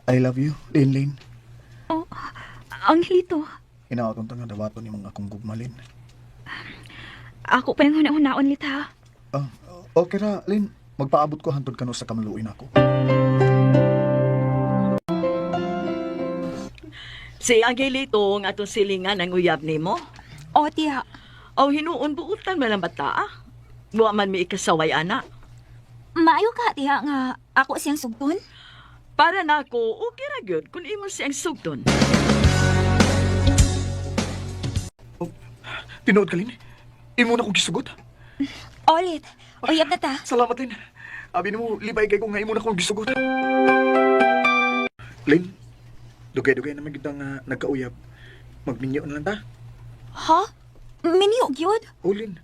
I love you, Linlin. Oh, Angelito. Hinaotong tanga dawato ni mga akong gugmalin. Ako pa yung hunaon lit ha. Ah, okay ra, Lin. Magpaabot ko hantod kano sa kamaluin ako. Si Angelito nga itong silingan ang uyab ni mo. O, tiya. Aw hinuon buutan man ang bata. Buwa man may ikasaway anak. Maayo ka, tiya, nga ako siyang sugton. Para na ako, okay ra gyud kung imo siyang sugton. Tinood ka, Lin. Imo na kong gisugot. Olit, uyab na ta. Salamat, Lin. Abi mo, libay kay ko nga imo na kong gisugot. Lin, dugay-dugay na magitang nagkauyab. Magminyo na lang ta. Ha? Miniyog yun? O, Lin.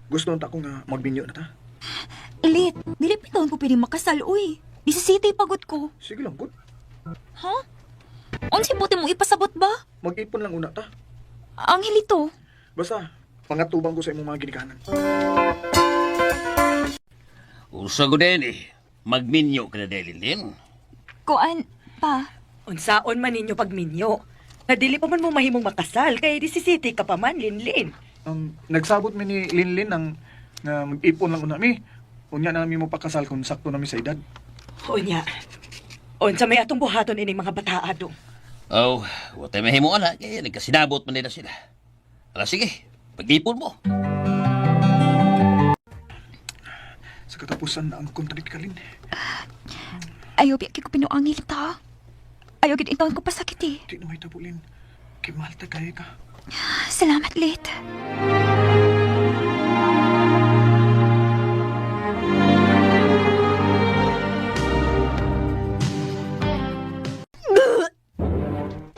Gusto nang ta ko nga magminyo na ta. Lit, dili piton ko pwede makasal, uy. Di sa city pagod ko. Sige lang, good. Ha? Unsi buti mo ipasabot ba? Mag-ipon lang una ta. Angelito. Basta, pangatubang ko sa imong mga ginikanan. Usa ko din eh. Magminyo ka na dahil din. Kuan, pa. Unsaon man ninyo pagminyo. Nadili pa man mo mahimong makasal, kay di si City ka pa man, Linlin. Nagsabot mi ni Linlin ang nga mag-ipon lang una mi. Unya na mi mo pakasal kung sakto na mi sa edad. Unya, unsa may atong buhaton ining mga bataadong. Oh, watay mahimo ala. Kaya nagkasinabot man nila sila. Ala sige, pag-ipon mo. Sa katapusan na ang kontrat ka, Lin. Ayaw biya ko pinuangil ta. Ayaw gid intaon ko pasakit eh. Di na may tabo, Lin. Kimalta kaya ka. Salamat, Lit.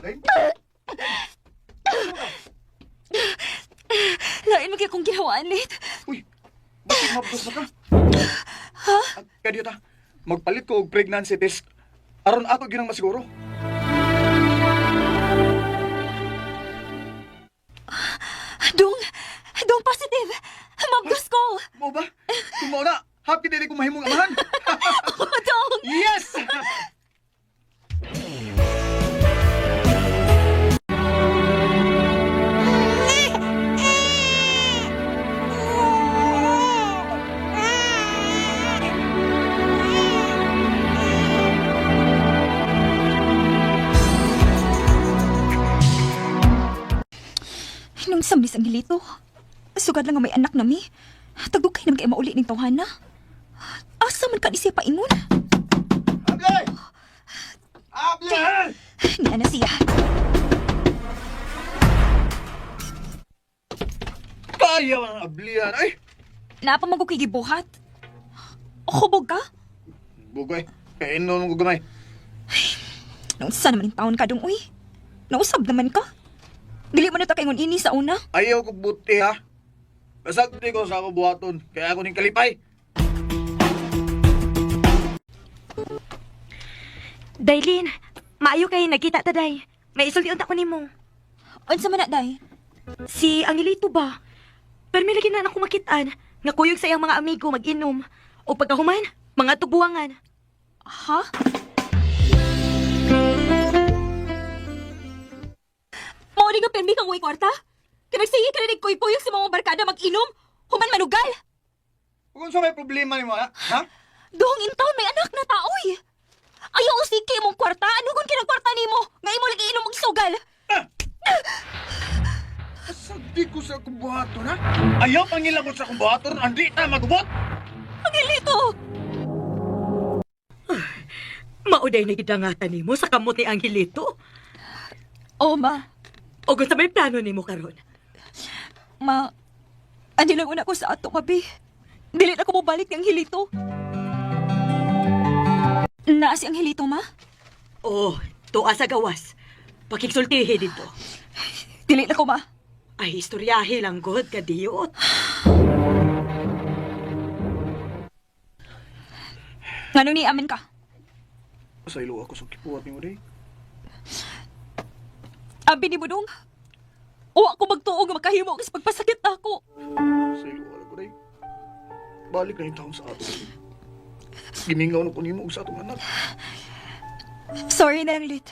Lin? Lain mo kaya kong ginawaan, Lit. Uy, bakit mabdos na ka? Ha? Kaya ta, magpalit ko og pregnancy test. Aron ato ginang masiguro. Dong positive. Mabdos ko. Mo ba? Kung mao na, happy din ko mahimong amahan. Dong. Yes! Nung samis ang hilito. Sugad lang nga may anak na mi. Tagdugay naman kayo mauli ning tawhana. Asa man ka ni siya paingon? Abli! Abli! Nga na siya. Kaya mga ablihan. Ay! Napamago ko'y gibuhat. Hubog ka? Bugay, kaya inon mo gamay. Nung sa naman yung taon ka dong, uy. Nausab naman ka. Dili mo na ta kaingon ini sa una. Ayaw ko buti ha. Kasagti ko sa ako buhaton, kaya ako ning kalipay. Daylin, maayo kay nagkita ta, Day. May isulti unta ko nimo. Unsa man na, day? Si Angelito ba? Pero may lagi na ako makitaan. Nga kuyog sa iyang mga amigo mag-inom. O pagkahuman, mga tubuangan. Ha? Mauli nga pirmi kang uwi kwarta? Kinagsige ka na nagkuy-kuyog sa mga barkada mag-inom? Human manugal? Kung sa may problema ni mo, ha? Doong intaon may anak na taoy. Ayaw usike mong kwarta. Anugon ka ng kwarta ni mo? Nga imo lagi inom magsugal. Kasagti ko sa akong buhaton, ha? Ayaw pangilabot sa akong buhaton, andi na magubot! Angelito! Mauday na gidangatan nimo sa kamot ni Angelito. O, ma. O kung sa may plano nimo karon. Ma, andi lang una ko sa ato, mabi. Dili na ko mabalik ng Angelito. Naa si Angelito, ma? Oh, tuwa sa gawas. Pakigsultihi dito. Dili na ko, ma. Ay, istoryahe lang god, kadiyot. Ngano ni amin ka? Sa ilo ako sa kipuwat ni mo, day. Abi ni Budong. O ako magtuog nga makahimo kasi pagpasakit na ako. Sa ilo ako, day. Balik na yung taon sa ato. Giningaw na po ni mo sa atong anak. Sorry na lang, Lit.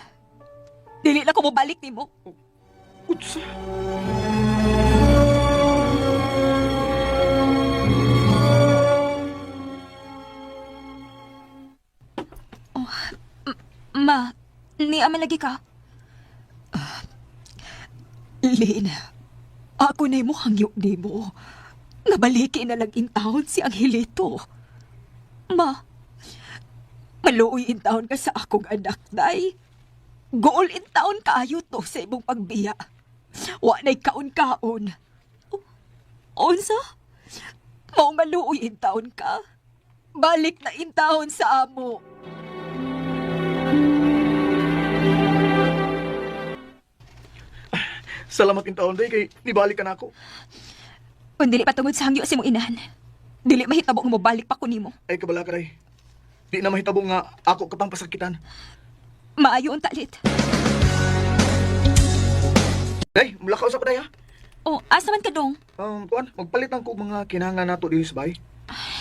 Dili na ko mabalik ni mo. Utsa. Ma, ni aman lagi ka. Lin, ako na mo hangyo di mo. Nabaliki na lang in taon si Angelito. Ma, maluoy in taon ka sa akong anak, day. Goal in taon kaayo to sa imong pagbiya. Wa na'y kaon-kaon. Unsa? Mao maluoy in taon ka. Balik na in taon sa amo. Salamat in taon day kay nibalik ka na ako. Kung dili patungod sa hangyo si mong inahan, dili mahitabo nga mobalik pa ko nimo. Ay kabala ka day. Di na mahitabo nga ako kapang pasakitan. Maayo ang talit. Day, mulakaw sa paday ha. O, asa man ka dong? Kuan, magpalit ang ko mga kinahanglan nato diri sa bahay.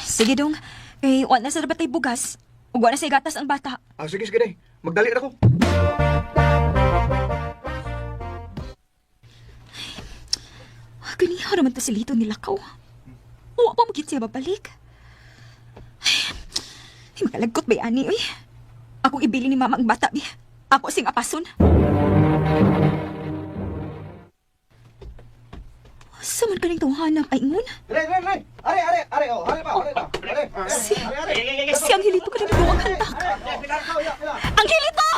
Sige dong, kay wala na sa rabatay bugas. Ug wala sa gatas ang bata. Sige, sige day. Magdali na ko. Ganiha naman ta si Lito nilakaw. Wa pa magit siya babalik. Ay, makalagot ba ani, uy? Akong ibili ni mama ang bata, bi. Ako sing apason. Saman ka rin tuhanang aingon? Are, oh, are pa. Si Angelito ka rin ang hantak. Angelito!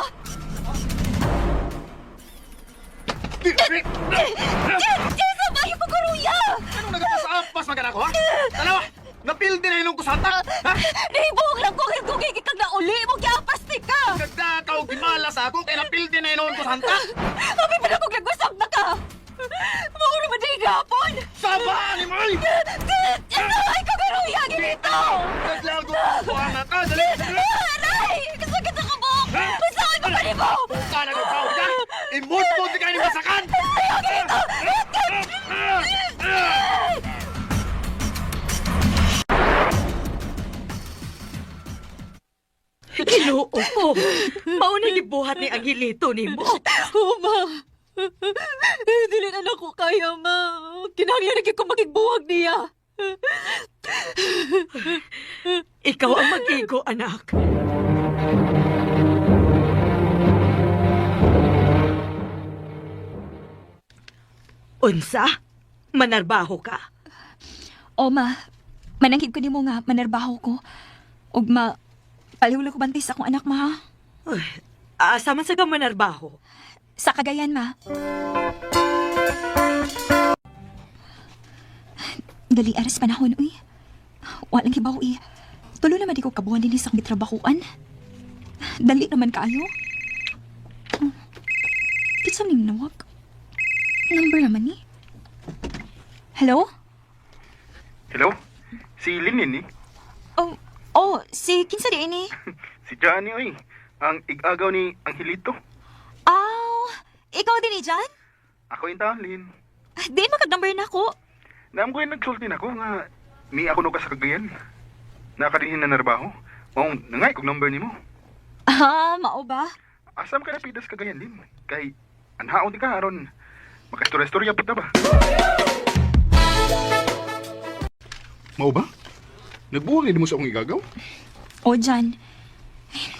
Jesa, bayo ko karuya! Anong nagata sa ampas magana ko, ha? Dalawa! Napildi na inong kusanta! Ha? Naibuhok lang kong higugig ikang nauli mo kaya pastik ka! Nagdakaw gimala sa ako kaya napildi na inong kusanta! Kami pa na kong nagwasap na ka! Mauro ba din gapon? Saba ni Moy! Ay, kagaruya, Angelito! Naglago ko anak ka! Dali! Aray! Kasakit sa kabok! Masakit ko pa rin mo! Buka na ng tao ka! Imut mo di kayo ni masakan! Ginoo ko. Mauna gibuhat ni Angelito nimo. Ma! Dili na ko kaya, ma. Kinahanglan na ko makigbuwag niya. Ikaw ang mag-igo, anak. Unsa? Manarbaho ka? O, ma. Mananghid ko ni mo nga, manarbaho ko. Ug ma, paliwala ko bantay sa akong anak, ma, ha? Uy, asa man sa ka manarbaho? Sa Cagayan, ma. Dali aras panahon, uy. Walang kibaw, uy. Tulo naman di ko kabuhan din sa mitrabahuan. Dali naman kaayo. Kitsa ning nawag. Number naman ni. Hello? Hello? Si Linin ni? Oh, si kinsa di ini? Si Johnny, oy. Ang igagaw ni Angelito. Ikaw din ni John? Ako yung taon, Lin. Di makag-number na ako. Naam ko yung nagsulti na ako nga mi ako no ka sa Cagayan. Nakadinhin na narbaho. Maong nangay kong number ni mo. Mao ba? Asam ka na pidas Cagayan din. Kay anhaon din ka aron. Makastorya-storya po ba? Mao ba? Nagbuwang ni mo sa akong igagaw? O, John.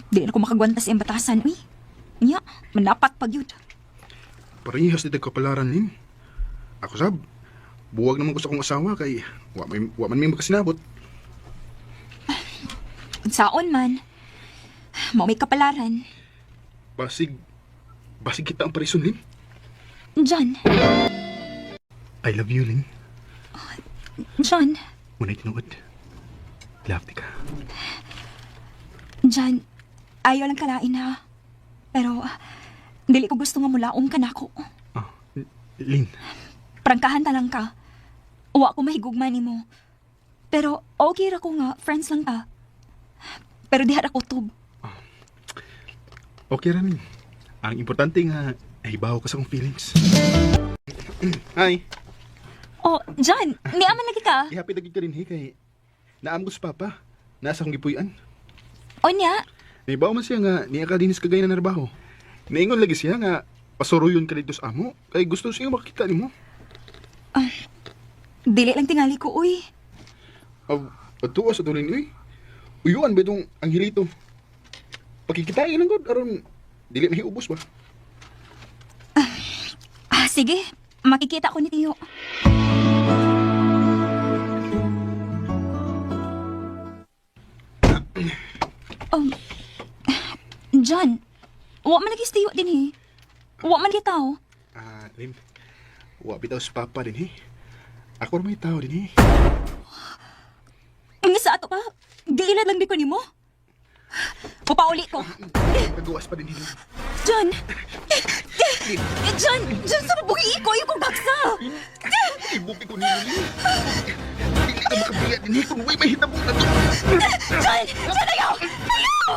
Di na ko makagwantas yung batasan, uy. Nya, manapat pag yun. Parehas di kapalaran nin. Ako sab, buwag naman ko sa akong asawa kay wa man may makasinabot. Unsaon man. Mao may kapalaran. Basig kita ang parison, Lin. John. I love you, Lin. John. Muna'y tinuod. Love ka. John, ayaw lang kalain ha. Pero, dili ko gusto nga mulaom ka na ako. Ah, Lin. Prangkahan ta lang ka. Uwa ko mahigugman ni mo. Pero, okay ra ko nga, friends lang ka. Pero diha ra ko tub. Okay ra, Lin. Ang importante nga, nahibaw ka sa akong feelings. Hi. Oh, John, niaman lagi ka. Ihapit lagi ka rin, kay naam ko sa papa. Nasa akong gipuyan. O niya, Naibaw man siya nga niya ka dinis kagay na narbaho. Naingon lagi siya nga pasuruyon ka dito sa amo kay gusto siya makita nimo. Dili lang tingali ko, uy. Patuwa sa tulin uy. Uyuan ba itong Angelito? Pakikitain lang god aron dili mahiubos ba? Sige, makikita ko ni Tiyo. John, wa man lagi Tiyo din eh. Wa man kita Lim. Wa bitaw si Papa din eh. Ako rin may tao din eh. Ang sa ato ka, diila lang di ko nimo. Papauli ko. Nagawas pa din eh. John! John! John, sa mabuhi ko! Ayaw kong baksa! Ibuki ko nilo Lim. Dili ka makabiya din eh kung way mahitabo na to. John! John, ayaw! Ayaw!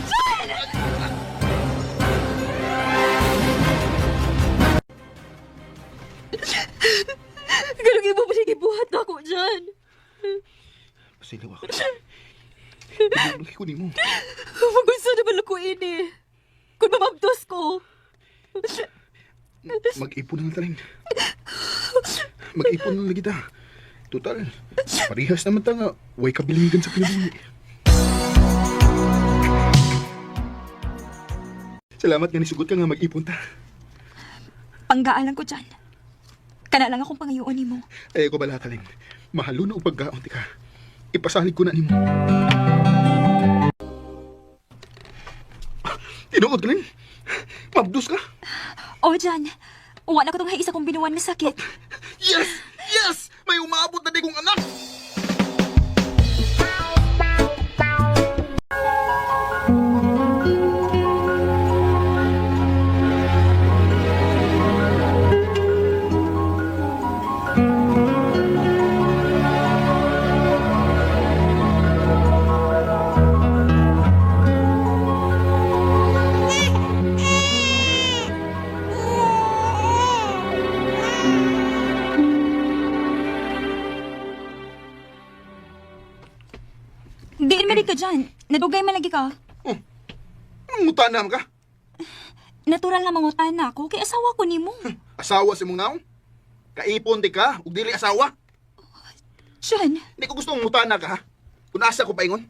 John! Ganun ibo pa buhat na ako, John. Pasilaw ako. Ibuki ko nimo. Magusto na malukuin eh. Kung mamabdos ko. Mag-ipon na lang. Mag-ipon na lang kita. Total, parihas naman ta nga. Way kabilingan sa kinabuhi. Salamat nga nisugot ka nga mag-ipon ta. Panggaalan ko, John. Kana lang akong pangayuon ni mo. Ay ko bala ka lang. Mahalo na o pagkaon ka. Ipasalig ko na nimo. Tinuod ka lang. Mabdus ka. Oh, John. Wala ko tong isa kong binuwan na sakit. Yes! Yes! May umaabot na di kong anak! Diin malig ka, John. Nadugay man lagi ka. Anong mutanam ka? Natural na mangutan na ako, kay asawa ko nimo. Asawa si mong naong? Kaipon di ka, ug dili asawa? John, Hindi ko gusto mong mutana ka, ha? Kung asa ko paingon,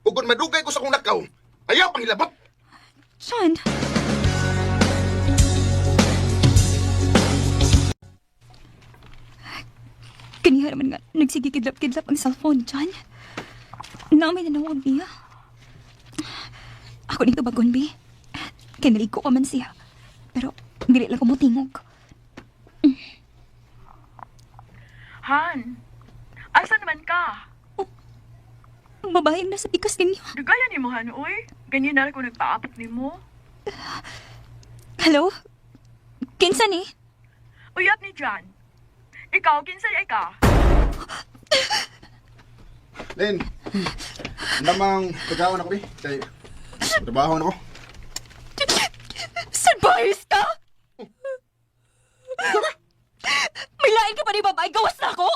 ug kung madugay ko sa kong nakaw, ayaw pang hilabot! John. Kaniya naman nga, nagsigikidlap-kidlap ang cellphone, John. Namin na nawag niya. Ako nito bagon, Bi. Kinaligo ko man siya. Pero, dili lang ko mo tingog. Han, asa naman ka? Ang babaeng nasa pikas ninyo. Dugaya ni mo, Han, uy. Ganyan na ako nagpaapot ni mo. Hello? Kinsa ni? Uyap ni John. Ikaw, kinsa ay ka? Len, namang pagkawan ako, Kay, trabaho na ako. Surprise ka? May lain ka pa ni babae, gawas na ako?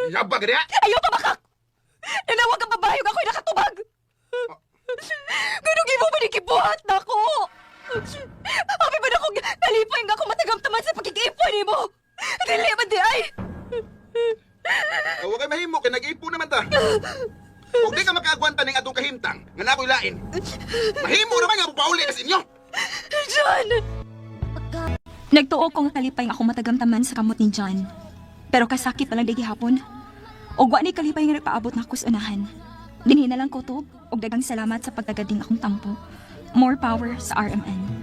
Yaba ka diya! Ayaw pa makak! Nanawag ang babae, yung ako'y nakatubag! Ganun mo ba ni kibuhat na ako? Happy ba na akong nalipay nga ako matagamtaman sa pagkikiipon mo? Dili man di ay! Huwag kay mahimo, kay nag-ipo naman ta. Huwag di ka makaagwanta ng atong kahimtang, nga nako'y lain. Mahimo naman nga pauli na sa inyo! John! Nagtuo ko nga kalipay nga ako matagamtaman sa kamot ni John. Pero kasakit pa lang di gihapon. Og wa ni kalipay nga nagpaabot na ako sa unahan. Dinhi na lang ko to, og dagang salamat sa pagtagading akong tampo. More power sa RMN.